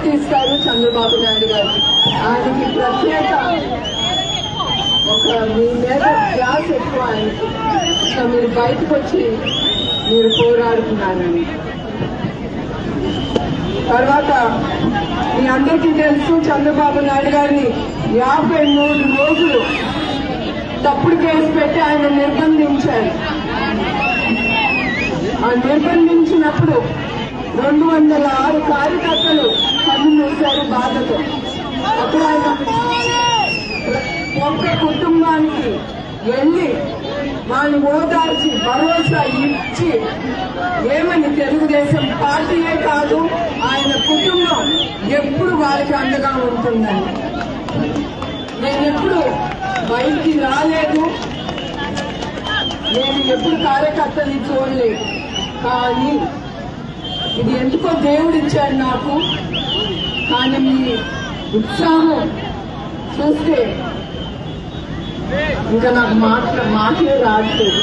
Gift ఇస్తారు చంద్రబాబు నాయుడు గారు. ఆయనకి ప్రత్యేక ఒక మీ మీద ధ్యాస ఎక్కువ ఆయనకి. ఇంకా మీరు బయటకు వచ్చి మీరు పోరాడుతున్నారని. తర్వాత మీ అందరికీ తెలుసు చంద్రబాబు నాయుడు గారిని 53 రోజులు తప్పుడు కేసు పెట్టి ఆయన నిర్బంధించారు. ఆ నిర్బంధించినప్పుడు 206 కార్యకర్తలు కన్ను మూశారు బాధతో. అప్పుడు ఆయన ఒక్క కుటుంబానికి వెళ్లి వాళ్ళని ఓదార్చి భరోసా ఇచ్చి ఏమని తెలుగుదేశం పార్టీయే కాదు ఆయన కుటుంబం ఎప్పుడు వాళ్ళకి అండగా ఉంటుందని. నేను ఎప్పుడు బయటికి రాలేదు, నేను ఎప్పుడు కార్యకర్తని చూడలేదు. కానీ ఇది ఎందుకో దేవుడు ఇచ్చాడు నాకు. కానీ మీ ఉత్సాహం చూస్తే ఇంకా నాకు మాటలే రావట్లేదు.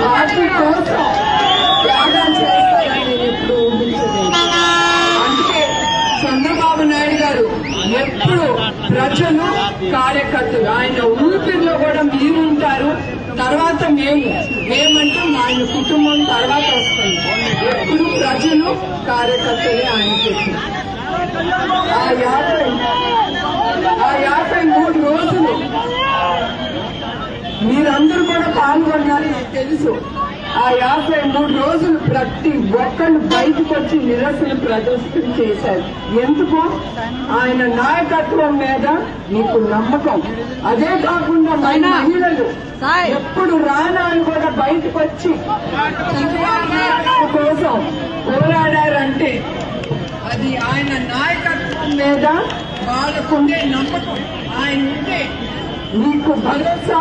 పార్టీ కోసం త్యాగం చేస్తారని నేను ఎప్పుడు ఊహించలేదు. అందుకే చంద్రబాబు నాయుడు గారు ఎప్పుడు ప్రజలు కార్యకర్తలు ఆయన ఊపిరిలో కూడా మీరు ఉంటారు. తర్వాత మేమంటే ఆయన కుటుంబం తర్వాత వస్తుంది. ఎప్పుడు ప్రజలు కార్యకర్తలే ఆయన చెప్పి ఆ 53 రోజులు మీరందరూ కూడా పాల్గొన్నారు నాకు తెలుసు. ఆ 53 రోజులు ప్రతి ఒక్కళ్ళు బయటకు వచ్చి నిరసన ప్రదర్శన చేశారు. ఎందుకు? ఆయన నాయకత్వం మీద మీకు నమ్మకం. అదే కాకుండా మహిళలు ఎప్పుడు రానా అని కూడా బయటకు వచ్చి కోసం పోరాడారంటే అది ఆయన నాయకత్వం మీద వాళ్ళకుండే నమ్మకం. ఆయన ఉంటే మీకు భరోసా,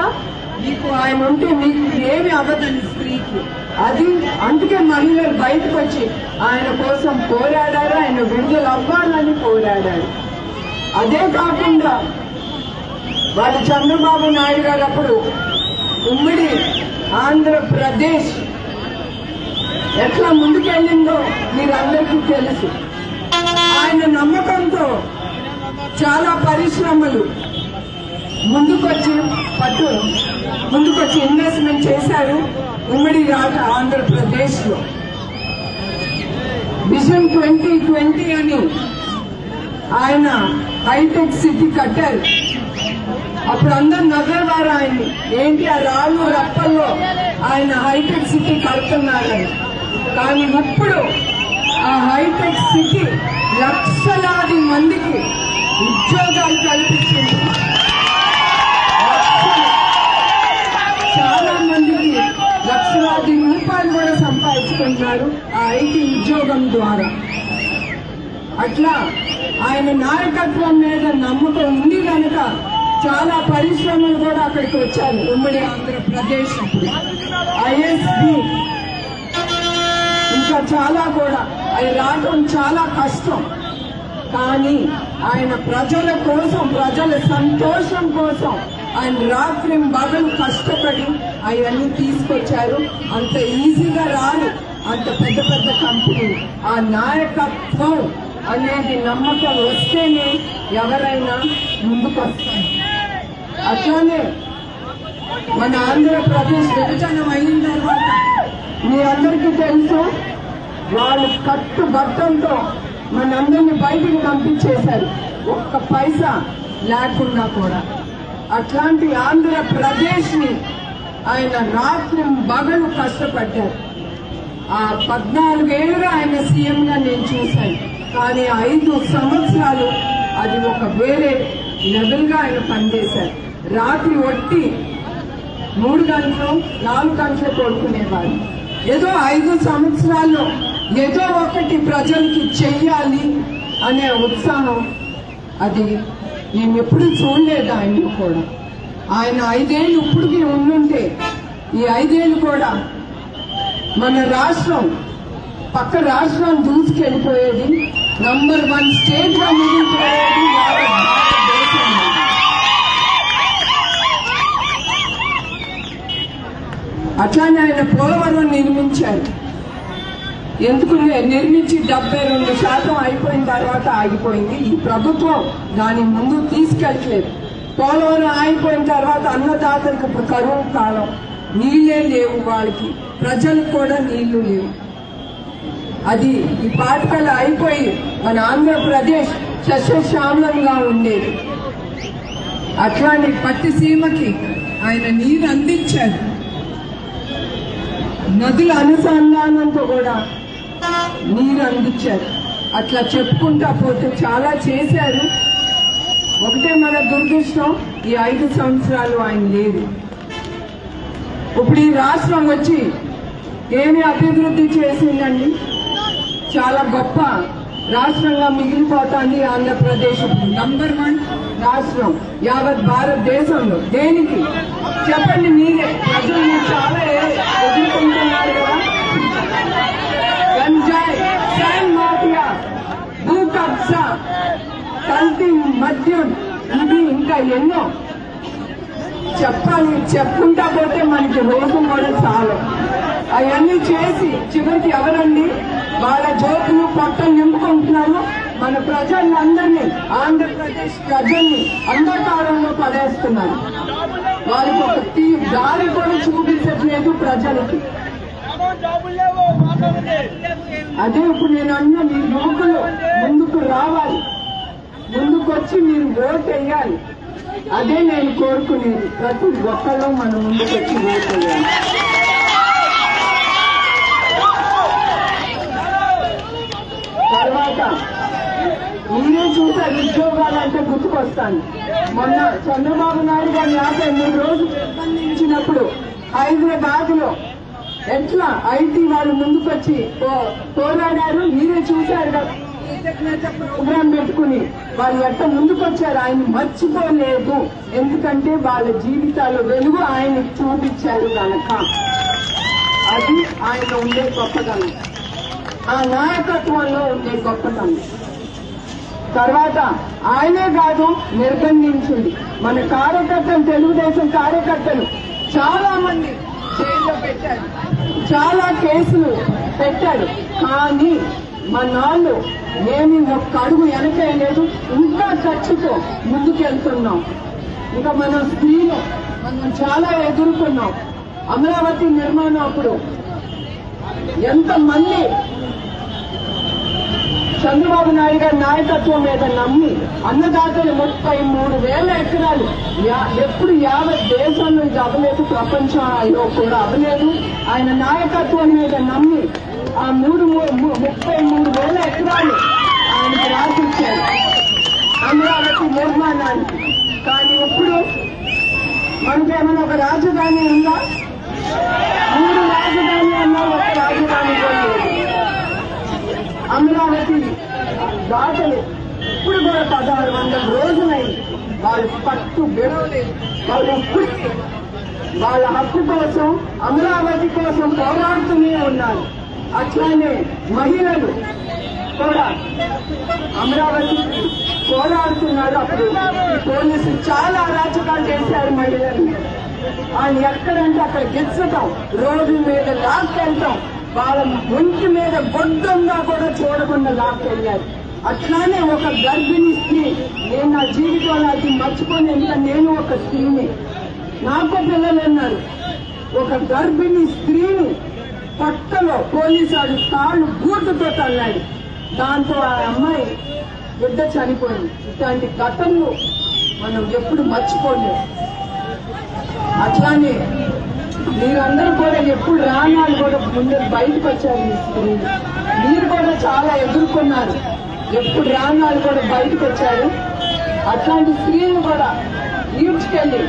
మీకు ఆయన ఉంటే మీకు ఏమి అవ్వదని స్త్రీకి. అది అందుకే మహిళలు బయటకు వచ్చి ఆయన కోసం పోరాడారు. ఆయన విడుదల అవ్వాలని పోరాడారు. అదే కాకుండా వాళ్ళు చంద్రబాబు నాయుడు గారు అప్పుడు ఉమ్మడి ఆంధ్రప్రదేశ్ ఎట్లా ముందుకెళ్ళిందో మీరందరికీ తెలుసు. ఆయన నమ్మకంతో చాలా పరిశ్రమలు ముందుకొచ్చి ఇన్వెస్ట్మెంట్ చేశారు ఉమ్మడి ఆంధ్రప్రదేశ్ లో. విజన్ 2020 అని ఆయన హైటెక్ సిటీ కట్టారు. అప్పుడు అందరు నగరవారు ఆయన్ని ఏంటి ఆ రాళ్ళు రప్పల్లో ఆయన హైటెక్ సిటీ కడుతున్నారని. కానీ ఇప్పుడు ఆ హైటెక్ సిటీ లక్షలాది మందికి ఉద్యోగాలు కల్పించింది. చాలా మందికి లక్షలాది రూపాయలు కూడా సంపాదించుకుంటున్నారు ఆ ఐటీ ఉద్యోగం ద్వారా. అట్లా ఆయన నాయకత్వం మీద నమ్మకం ఉంది కనుక చాలా పరిశ్రమలు కూడా అక్కడికి వచ్చారు ఉమ్మడి ఆంధ్రప్రదేశ్. ఐఎస్బి ఇంకా చాలా కూడా అవి రావడం చాలా కష్టం. కానీ ఆయన ప్రజల కోసం, ప్రజల సంతోషం కోసం ఆయన రాత్రి పగలు కష్టపడి అవన్నీ తీసుకొచ్చారు. అంత ఈజీగా రాదు అంత పెద్ద పెద్ద కంపెనీ. ఆ నాయకత్వం అనేది నమ్మకం వస్తేనే ఎవరైనా ముందుకు వస్తారు. అట్లానే మన ఆంధ్రప్రదేశ్ విభజన అయిన తర్వాత మీ అందరికీ తెలుసు వాళ్ళు కట్టుబట్టంతో మనందరినీ బయటికి పంపించేశారు ఒక్క పైసా లేకుండా కూడా. అట్లాంటి ఆంధ్రప్రదేశ్ ని ఆయన రాత్రి పగలు కష్టపడ్డారు. ఆ 14 ఏళ్ళుగా ఆయన సీఎం గా నేను చూశాను. కానీ 5 సంవత్సరాలు అది ఒక వేరే లెవెల్ గా ఆయన పనిచేశారు. రాత్రి ఒట్టి 3 గంటలు 4 గంటలు పడుకునేవారు. ఏదో 5 సంవత్సరాల్లో ఏదో ఒకటి ప్రజలకి చెయ్యాలి అనే ఉత్సాహం అది నేను ఎప్పుడు చూడలేదు ఆయన్ని కూడా. ఆయన 5 ఏళ్ళు ఇప్పటికీ ఉండుంటే ఈ 5 ఏళ్ళు కూడా మన రాష్ట్రం పక్క రాష్ట్రం దూసుకెళ్ళిపోయేది. నంబర్ 1 స్టేట్ గా మిగిలిపోయేది భారతదేశంలో. అట్లానే ఆయన పోలవరం నిర్మించారు. ఎందుకు నిర్మించి 72% అయిపోయిన తర్వాత ఆగిపోయింది. ఈ ప్రభుత్వం దాని ముందు తీసుకెళ్ళట్లేదు. పోలవరం ఆగిపోయిన తర్వాత అన్నదాతలకు ఇప్పుడు కరువు కాలం, నీళ్లే లేవు, వాళ్ళకి ప్రజలకు కూడా నీళ్లు లేవు. అది ఈ పాఠకాలు అయిపోయి మన ఆంధ్రప్రదేశ్ సస్యశ్యామలంగా ఉండేది. అట్లాంటి పట్టిసీమకి ఆయన నీరు అందించారు. నదుల అనుసంధానంతో కూడా నీరు అందించారు. అట్లా చెప్పుకుంటా పోతే చాలా చేశారు. ఒకటే మన దురదృష్టం, ఈ 5 సంవత్సరాలు ఆయన లేదు. ఇప్పుడు ఈ రాష్ట్రం వచ్చి ఏమి అభివృద్ధి చేసిందండి? చాలా గొప్ప రాష్ట్రంగా మిగిలిపోతుంది ఆంధ్రప్రదేశ్. నంబర్ 1 రాష్ట్రం యావత్ భారతదేశంలో. దేనికి చెప్పండి మీరే. ప్రజలు చాలా ఎదుర్కొంటున్నారు కదా. గంజాయి, శాండ్ మాఫియా, భూ కబ్జా, కల్తీ మద్యం, ఇది ఇంకా ఎన్నో చెప్పాలి. చెప్పుకుంటా పోతే మనకి రోజు కూడా చాలు. అవన్నీ చేసి చివరికి ఎవరండి వాళ్ళ జోకులు పొట్టలు నింపుకుంటున్నారు? మన ప్రజలందరినీ, ఆంధ్రప్రదేశ్ ప్రజల్ని అంధకారంలో పడేస్తున్నారు. వాళ్ళకి ఒక దారి కూడా చూపించట్లేదు ప్రజలకి. అదే ఇప్పుడు నేను అన్న, మీ యువకులు ముందుకు రావాలి, ముందుకు వచ్చి మీరు ఓటు వేయాలి. అదే నేను కోరుకునేది. ప్రతి ఒక్కళ్ళు మనం ముందుకు వచ్చి ఓటు వేయాలి. తర్వాత మీరే చూసారు, ఉద్యోగాలంటే గుర్తుకొస్తాను. మొన్న చంద్రబాబు నాయుడు గారు 53 రోజులు నిర్బంధించినప్పుడు హైదరాబాద్ లో ఎట్లా ఐటీ వాళ్ళు ముందుకొచ్చి పోరాడారు. మీరే చూశారు కదా. ప్రోగ్రాం పెట్టుకుని వాళ్ళు ఎట్లా ముందుకొచ్చారు. ఆయన మర్చిపోలేదు. ఎందుకంటే వాళ్ళ జీవితాల్లో వెలుగు ఆయన చూపించారు కనుక. అది ఆయన ఉండే గొప్పతనం, ఆ నాయకత్వంలో ఉండే గొప్పతనం. తర్వాత ఆయనే కాదు నిర్బంధించింది మన కార్యకర్తలు, తెలుగుదేశం కార్యకర్తలు చాలా మంది జైల్లో పెట్టారు, చాలా కేసులు పెట్టారు. కానీ మనాళ్ళు ఏమి ఒక్క అడుగు వెనకేయలేదు. ఇంకా ఖర్చుతో ముందుకెళ్తున్నాం. ఇంకా మనం స్త్రీలు మనం చాలా ఎదుర్కొన్నాం. అమరావతి నిర్మాణం అప్పుడు ఎంతమంది చంద్రబాబు నాయుడు గారి నాయకత్వం మీద నమ్మి అన్నదాతలు 33,000 ఎకరాలు ఎప్పుడు యావత్ దేశంలో ఇది అవ్వలేదు, ప్రపంచంలో కూడా అవ్వలేదు. ఆయన నాయకత్వం మీద నమ్మి ఆ 33,000 ఎకరాలు ఆయనకు రాసిచ్చారు అమరావతి నిర్మాణానికి. కానీ ఇప్పుడు మనకేమైనా ఒక రాజధాని ఉందా? 3 రాజధాని అన్నా ఒక రాజధాని కూడా లేదు. అమరావతి దాతలు ఇప్పుడు కూడా 1600 రోజులైంది. వాళ్ళు పట్టు విడవలేదు. వాళ్ళు పుట్టి వాళ్ళ హక్కు కోసం, అమరావతి కోసం పోరాడుతూనే ఉన్నారు. అట్లానే మహిళలు కూడా అమరావతి పోరాడుతున్నారు. అప్పుడు పోలీసులు చాలా అరాచకాలు చేశారు మహిళలు. ఆయన ఎక్కడంటే అక్కడ గిచ్చటం, రోడ్డు మీద లాక్కెళ్తాం, వాళ్ళ ఒంటి మీద గొడ్డంగా కూడా చూడకుండా లాక్కెళ్ళారు. అట్లానే ఒక గర్భిణీ స్త్రీ, నేను నా జీవితంలో అది మర్చిపోయి, ఎందుకంటే నేను ఒక స్త్రీని, నాకు పిల్లలు ఉన్నారు. ఒక గర్భిణీ స్త్రీని పట్టలో పోలీసు వాడు కాళ్ళు బూటుతో తన్నాడు. దాంతో ఆ అమ్మాయి బిడ్డ చనిపోయింది. ఇట్లాంటి ఘటనలు మనం ఎప్పుడు మర్చిపోలేము. అట్లానే మీరందరూ కూడా ఎప్పుడు రానాలు కూడా ముందు బయటకు వచ్చారు. మీ స్త్రీలు మీరు కూడా చాలా ఎదుర్కొన్నారు. ఎప్పుడు రానాలు కూడా బయటకు వచ్చారు. అట్లాంటి స్త్రీలు కూడా ఈడ్చుకెళ్ళి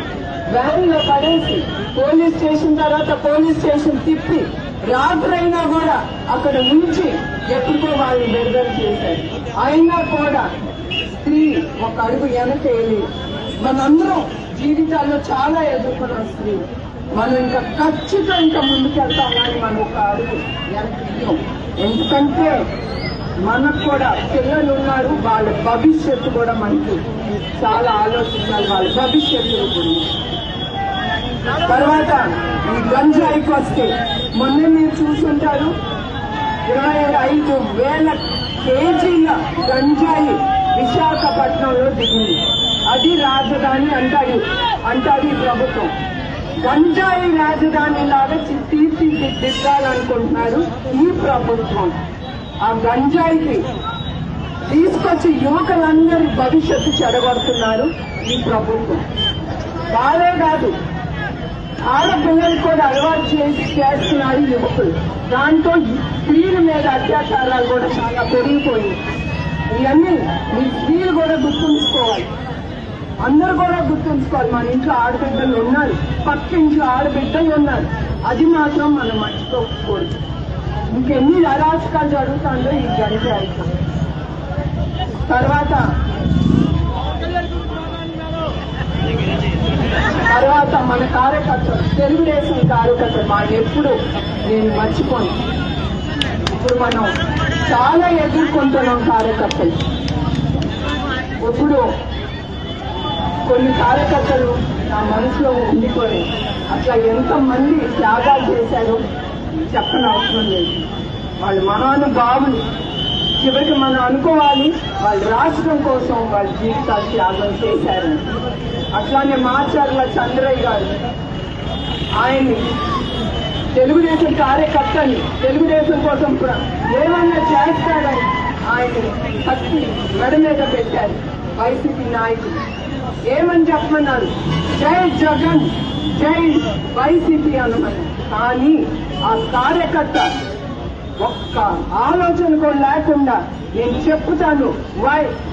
వ్యాన్లో పడేసి పోలీస్ స్టేషన్ తర్వాత పోలీస్ స్టేషన్ తిప్పి రాత్రైనా కూడా అక్కడ నుంచి ఎప్పుడుకో వాళ్ళు విడుదల చేశారు. అయినా కూడా స్త్రీ ఒక అడుగు వెనకేలి మనందరం జీవితాల్లో చాలా ఎదుర్కొన్నాం. స్త్రీ మనం ఇంకా ఖచ్చితంగా ముందుకెళ్తాం. కానీ మనం ఒక అడుగు వెనక్కి. ఎందుకంటే మనకు కూడా పిల్లలు ఉన్నారు. వాళ్ళ భవిష్యత్తు కూడా మనకి చాలా ఆలోచించాలి. వాళ్ళ భవిష్యత్తు గురించి. తర్వాత ఈ గంజాయికి వస్తే మొన్న మీరు చూసుంటారు, 25,000 కేజీల గంజాయి విశాఖపట్నంలో దిగింది. అది రాజధాని అంటాడు ఈ ప్రభుత్వం. గంజాయి రాజధాని లాగా తీర్చిదిద్దాలనుకుంటున్నారు ఈ ప్రభుత్వం. ఆ గంజాయికి తీసుకొచ్చి యువకులందరి భవిష్యత్తు చెడగొడుతున్నారు ఈ ప్రభుత్వం. బాలే కాదు, ఆడపిల్లలు కూడా అలవాటు చేస్తున్నారు యువకులు. దాంతో స్త్రీల మీద అత్యాచారాలు కూడా చాలా పెరిగిపోయింది. ఇవన్నీ మీ స్త్రీలు కూడా గుర్తుంచుకోవాలి, అందరూ కూడా గుర్తుంచుకోవాలి. మన ఇంట్లో ఆడబిడ్డలు ఉన్నారు, పక్క ఇంట్లో ఆడబిడ్డలు ఉన్నారు. అది మాత్రం మనం మర్చిపోకూడదు. ఇంకెన్ని అరాచకాలు జరుగుతుందో ఈ గంజాయి. తర్వాత మన కార్యకర్తలు, తెలుగుదేశం కార్యకర్తలు వాళ్ళు ఎప్పుడు నేను మర్చిపోను. ఇప్పుడు మనం చాలా ఎదుర్కొంటున్నాం కార్యకర్తలు. ఇప్పుడు కొన్ని కార్యకర్తలు నా మనసులో ఉండిపోయి అట్లా ఎంతమంది త్యాగాలు చేశారో చెప్పని అవసరం లేదు. వాళ్ళు మహానుభావులు. చివరికి మనం అనుకోవాలి వాళ్ళు రాష్ట్రం కోసం వాళ్ళ జీవితాలు త్యాగం చేశారు. అట్లానే మాచర్ల చంద్రయ్య గారు, ఆయన్ని తెలుగుదేశం కార్యకర్తని తెలుగుదేశం కోసం ఏమన్నా చేస్తాడని ఆయన్ని కత్తి మెడ మీద పెట్టారు వైసీపీ నాయకులు. ఏమని చెప్పమన్నారు? జై జగన్, జై వైసీపీ అనమని. కానీ ఆ కార్యకర్త ఒక్క ఆలోచన కూడా లేకుండా నేను చెప్తాను,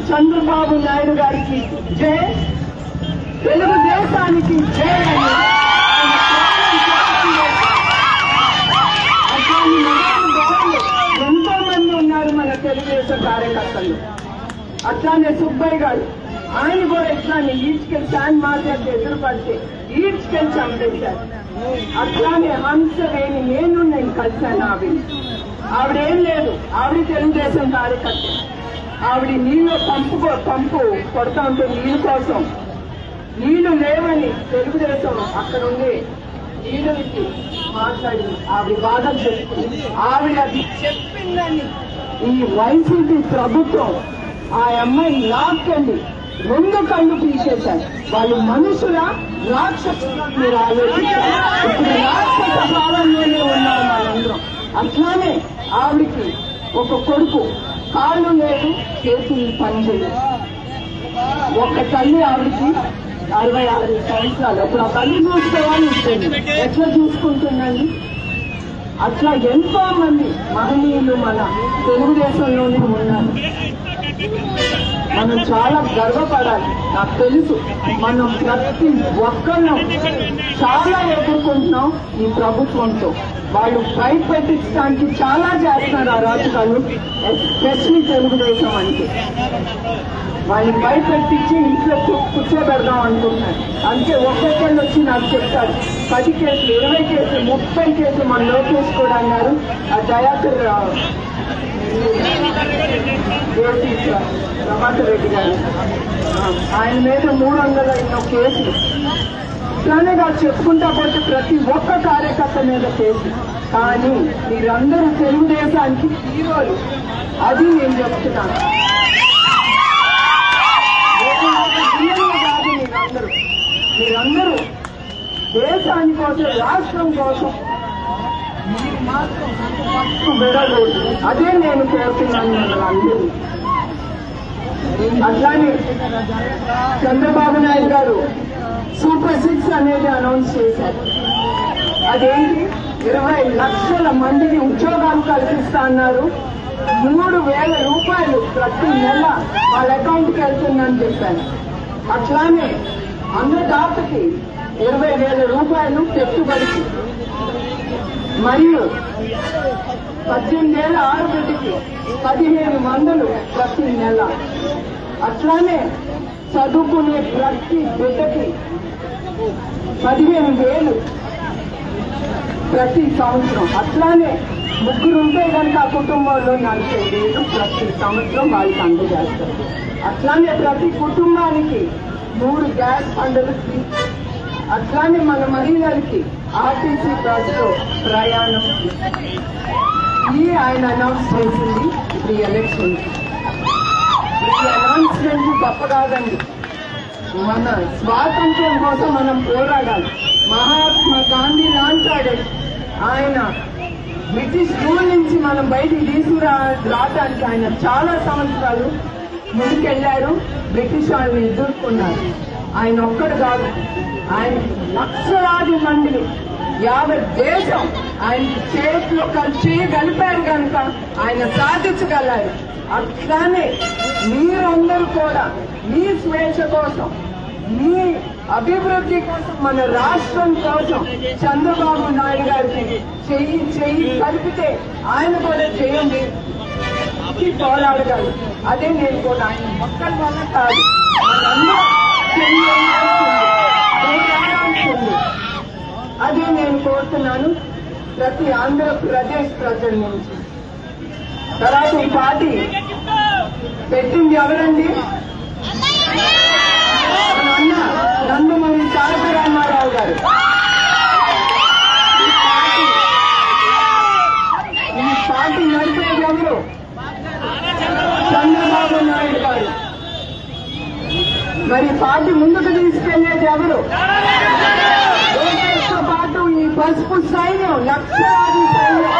చంద్రబాబు నాయుడు గారికి జై, తెలుగుదేశానికి జై అని ఎంతో మంది ఉన్నారు మన తెలుగుదేశం కార్యకర్తలు. అట్లానే సుబ్బయ్య గారు, ఆయన కూడా ఇట్లానే ఈడ్చుకెళ్ళి శాన్ మార్కెట్ ఎదురుపడితే ఈడ్చుకెళ్ళి చంపేశారు. అట్లానే హంసవేణి నేను కలిశాను. ఆవిడేం లేదు, ఆవిడ తెలుగుదేశం కార్యకర్త. ఆవిడ నీళ్ళు పంపు కొడతా ఉంటే నీళ్ళ కోసం నీళ్లు లేవని తెలుగుదేశం అక్కడ ఉండి నీళ్ళకి మాట్లాడి ఆవిడ బాధలు చెప్పుకుంది. ఆవిడ అది చెప్పిందని ఈ వైసీపీ ప్రభుత్వం ఆ అమ్మాయి లాక్కండి 2 కళ్ళు తీసేశారు. వాళ్ళు మనుషుల రాక్షసులు మీరు ఆలోచించారు. ఇప్పుడు రాక్షస భావంలోనే ఉన్నాం మనందరం. అట్లానే ఆవిడికి ఒక కొడుకు, కాళ్ళు లేదు, చేతులు పనిచేయలేదు. ఒక తల్లి ఆవిడికి 66 సంవత్సరాలు. అప్పుడు ఆ తల్లి చూసుకోవాలి ఉంటుంది, ఎట్లా చూసుకుంటుందండి? అట్లా ఎంతో మంది మహనీయులు మన తెలుగుదేశంలోనే ఉన్నారు. మనం చాలా గర్వపడాలి. నాకు తెలుసు మనం ప్రతి ఒక్కళ్ళం చాలా ఎదుర్కొంటున్నాం ఈ ప్రభుత్వంతో. వాళ్ళు భయపెట్టించడానికి చాలా చేస్తున్నారు అరాచకాలు, ఎస్పెషలీ తెలుగుదేశం అంటే. వాళ్ళని భయపెట్టించి ఇంట్లో కూర్చోబెడదాం అనుకుంటున్నారు. అంటే ఒక్కొక్కళ్ళు వచ్చి నాకు చెప్తారు 10 కేసులు, 20 కేసులు, 30 కేసులు మన లోకేష్ కూడా అన్నారు. ఆ దయాకర్ ప్రభాకర్ రెడ్డి గారు, ఆయన మీద 300 కేసులు. ఇట్లానే కాదు చెప్పుకుంటా పోతే ప్రతి ఒక్క కార్యకర్త మీద కేసు. కానీ మీరందరూ తెలుగుదేశానికి హీరోలు, అది నేను చెప్తున్నాను. కాదు మీరందరూ దేశాని కోసం, రాష్ట్రం కోసం మీరు మాత్రం విడకూడదు. అదే నేను కోరుతున్నాను అందరూ. అట్లానే చంద్రబాబు నాయుడు గారు సూపర్ 6 అనేది అనౌన్స్ చేశారు. అదేంటి? 20 లక్షల మందికి ఉద్యోగాలు కల్పిస్తా అన్నారు. 3,000 రూపాయలు ప్రతి నెల వాళ్ళ అకౌంట్కి వెళ్తుందని చెప్పారు. అట్లానే అన్నదాతకి 20,000 రూపాయలు పెట్టుబడికి, మరియు 18 ఏళ్ల ఆడబిడ్డకి 1,500 ప్రతి నెల. అట్లానే చదువుకునే ప్రతి బిడ్డకి 15,000 ప్రతి సంవత్సరం. అట్లానే 3 ఉంటే కనుక ఆ కుటుంబంలో 40,000 ప్రతి సంవత్సరం వాళ్ళకి అందజేస్తారు. అట్లానే ప్రతి కుటుంబానికి 3 గ్యాస్ బండలు. అట్లానే మన మహిళలకి ఆర్టీసీ బస్సులో ప్రయాణం. ఆయన అనౌన్స్ చేసింది ఈ ఎలక్షన్. ఈ అనౌన్స్మెంట్ గొప్ప కాదండి. మన స్వాతంత్ర్యం కోసం మనం పోరాడాలి. మహాత్మా గాంధీ లాంటాడు ఆయన. బ్రిటిష్ రూల్ నుంచి మనం బయటికి తీసుకురావడానికి ఆయన చాలా సంవత్సరాలు ముందుకెళ్లారు. బ్రిటిష్ వాళ్ళని ఎదుర్కొన్నారు. ఆయన ఒక్కడు కాదు, ఆయన లక్షలాది మందిని యావత్ దేశం ఆయన చేతిలో చేయగలిపారు కనుక ఆయన సాధించగలరు. అట్లానే మీరందరూ కూడా మీ స్వేచ్ఛ కోసం, మీ అభివృద్ధి కోసం, మన రాష్ట్రం కోసం చంద్రబాబు నాయుడు గారికి చెయ్యి కలిపితే ఆయన కూడా చేయండి పోరాడగలరు. అదే నేను కూడా ఆయన ఒక్కరి వల్ల కాదు, మనందరం పోరాడాల్సింది. అదే నేను కోరుతున్నాను ప్రతి ఆంధ్రప్రదేశ్ ప్రజల నుంచి. తర్వాత ఈ పార్టీ పెట్టింది ఎవరండి? అన్న నందమూరి తారక రామారావు గారు. ఈ పార్టీ నడిపేది ఎవరు? చంద్రబాబు నాయుడు గారు. మరి పార్టీ ముందుకు తీసుకెళ్లేది ఎవరు? లోకేష్తో పాటు ఈ పసుపు సైన్యం, లక్షలాది సైన్యం.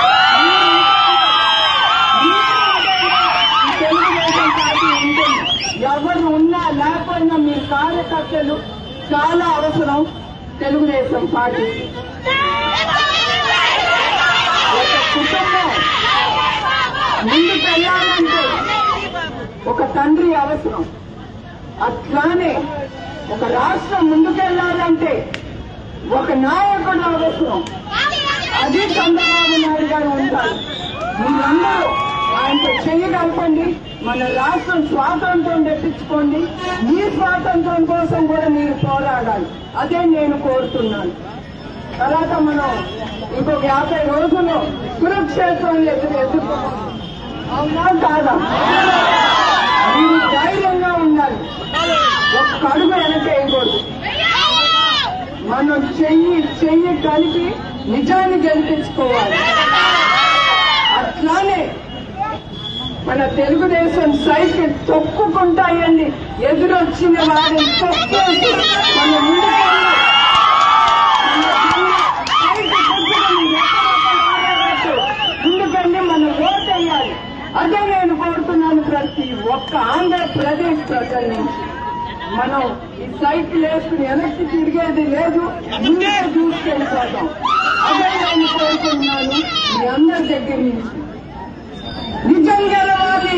తెలుగుదేశం పార్టీ ఉంటుంది. ఎవరు ఉన్నా లేకపోయినా మీ కార్యకర్తలు చాలా అవసరం తెలుగుదేశం పార్టీ. ఒక కుటుంబం ముందుకు వెళ్ళాలంటే ఒక తండ్రి అవసరం. అట్లానే ఒక రాష్ట్రం ముందుకెళ్లాలంటే ఒక నాయకుడు అవసరం. అది చంద్రబాబు నాయుడు గారు ఉంటారు. మీరందరూ ఆయనతో చేయగలపండి. మన రాష్ట్రం స్వాతంత్రం తెప్పించుకోండి. మీ స్వాతంత్రం కోసం కూడా మీరు పోరాడాలి. అదే నేను కోరుతున్నాను. తర్వాత మనం ఇంకొక 50 రోజుల్లో కురుక్షేత్రంలో ఎదుర్కోవాలి. అవునా కాదా? మీరు ధైర్యంగా ఉండాలి. ఒక్క అడుగు వెనకేయకూడదు. మనం చెయ్యి కలిపి నిజాన్ని గెలిపించుకోవాలి. అట్లానే మన తెలుగుదేశం సైకిల్ తొక్కుకుంటాయండి. ఎదురొచ్చిన వారిని తొక్కేసి మన ముందుకెళ్ళి మనం ఓటేయాలి. అదే నేను కోరుతున్నాను ప్రతి ఒక్క ఆంధ్రప్రదేశ్ ప్రజల నుంచి. మనం ఈ సైకిల్ వేసుకుని వెనక్కి తిరిగేది లేదు, ముందే దూసుకెళ్ళిపోతాం. అదే నేను కోరుకుంటున్నాను మీ అందరి దగ్గర నుంచి. నిజం గెలవాలి.